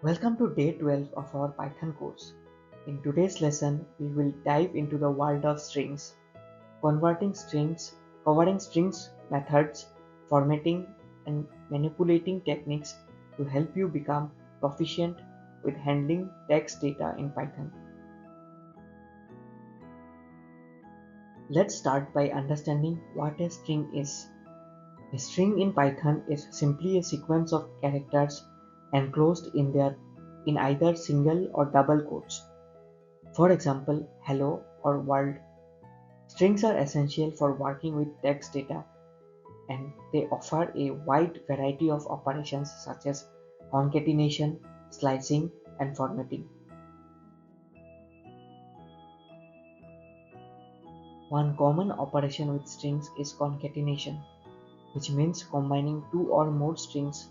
Welcome to day 12 of our Python course. In today's lesson, we will dive into the world of strings, converting strings, covering strings methods, formatting, and manipulating techniques to help you become proficient with handling text data in Python. Let's start by understanding what a string is. A string in Python is simply a sequence of characters enclosed in either single or double quotes. For example, hello or world. Strings are essential for working with text data and they offer a wide variety of operations such as concatenation, slicing, and formatting. One common operation with strings is concatenation, which means combining two or more strings.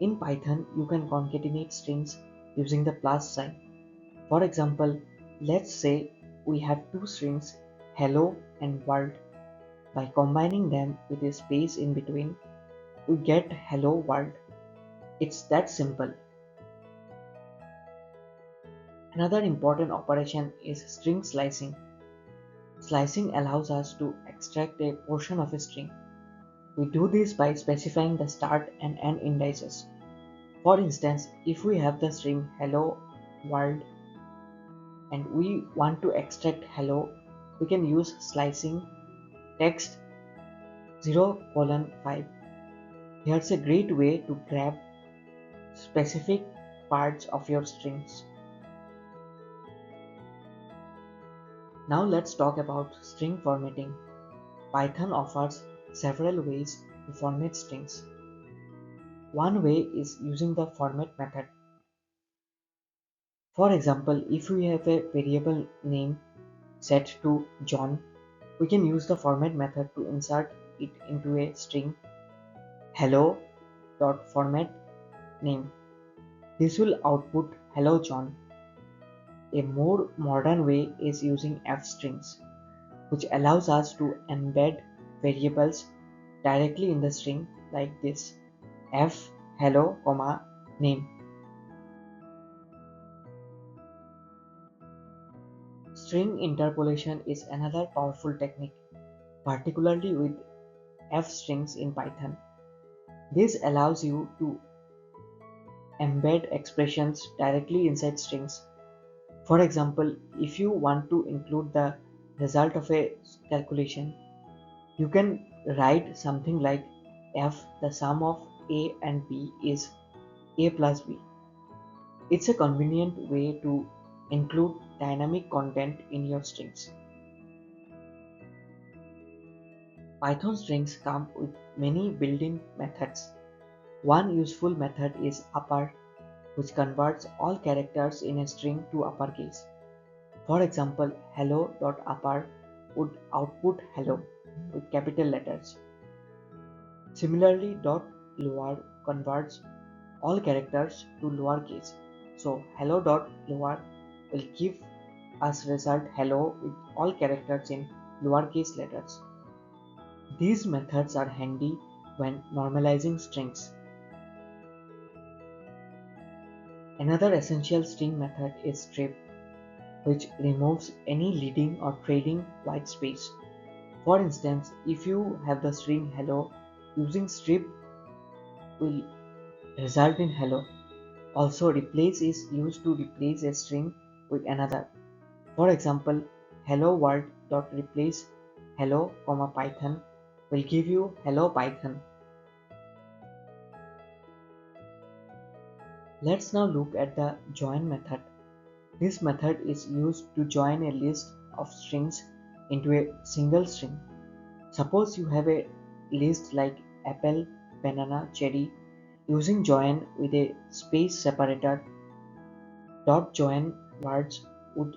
In Python, you can concatenate strings using the plus sign. For example, let's say we have two strings hello and world. By combining them with a space in between, we get hello world. It's that simple. Another important operation is string slicing. Slicing allows us to extract a portion of a string. We do this by specifying the start and end indices. For instance, if we have the string hello world and we want to extract hello, we can use slicing text 0:5. Here's a great way to grab specific parts of your strings. Now let's talk about string formatting. Python offers several ways to format strings. One way is using the format method. For example, if we have a variable name set to John, we can use the format method to insert it into a string hello.format name. This will output hello John. A more modern way is using f-strings, which allows us to embed variables directly in the string like this f hello comma name. String interpolation is another powerful technique, particularly with f-strings in Python. This allows you to embed expressions directly inside strings. For example, if you want to include the result of a calculation, you can write something like f the sum of a and b is a plus b. It's a convenient way to include dynamic content in your strings. Python strings come with many built-in methods. One useful method is upper, which converts all characters in a string to uppercase. For example, hello.upper would output hello with capital letters. Similarly, .lower converts all characters to lowercase. So hello.lower will give us result hello with all characters in lowercase letters. These methods are handy when normalizing strings. Another essential string method is strip, which removes any leading or trailing white space. For instance, if you have the string hello, using strip will result in hello. Also, replace is used to replace a string with another. For example, hello world dot replace hello comma python will give you hello python. Let's now look at the join method. This method is used to join a list of strings into a single string. Suppose you have a list like apple, banana, cherry. Using join with a space separator, dot join words would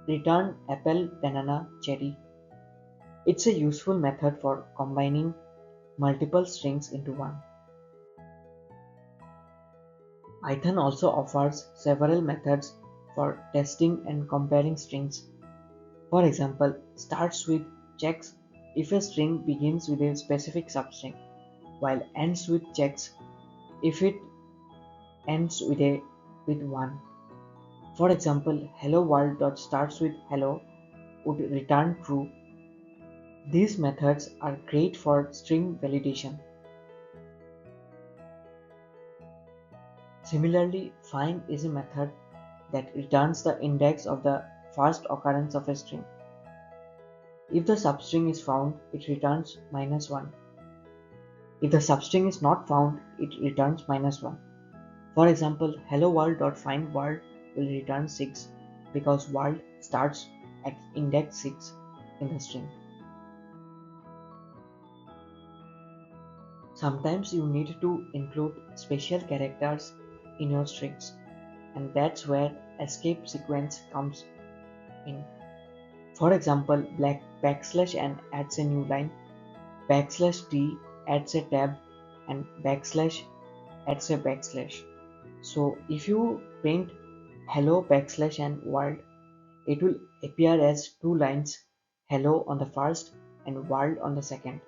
return apple, banana, cherry. It's a useful method for combining multiple strings into one. Python also offers several methods for testing and comparing strings. For example, starts with checks if a string begins with a specific substring, while ends with checks if it ends with a with 1. For example, hello world dot starts with hello would return true. These methods are great for string validation. Similarly, find is a method that returns the index of the first occurrence of a string. If the substring is found, it returns -1. If the substring is not found, it returns -1. For example, hello world.find world will return 6 because world starts at index 6 in the string. Sometimes you need to include special characters in your strings, and that's where escape sequence comes in. For example, \n adds a new line, \t adds a tab, and \/ adds a backslash. So if you print hello \n world, it will appear as two lines, hello on the first and world on the second.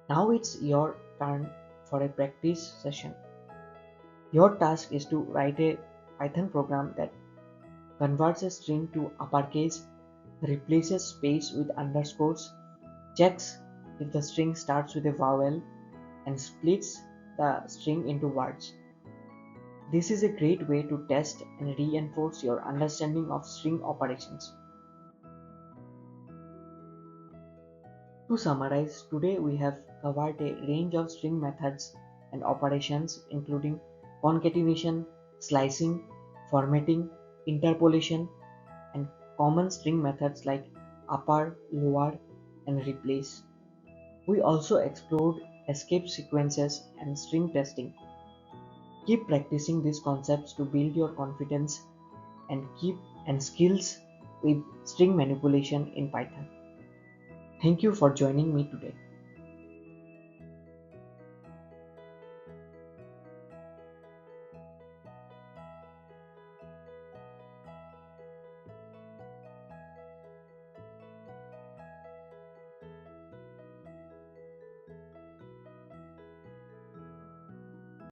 Now it's your turn for a practice session. Your task is to write a Python program that converts a string to uppercase, replaces space with underscores, checks if the string starts with a vowel, and splits the string into words. This is a great way to test and reinforce your understanding of string operations. To summarize, today we have covered a range of string methods and operations including concatenation, slicing, formatting, interpolation, and common string methods like upper, lower, and replace. We also explored escape sequences and string testing. Keep practicing these concepts to build your confidence and skills with string manipulation in Python. Thank you for joining me today.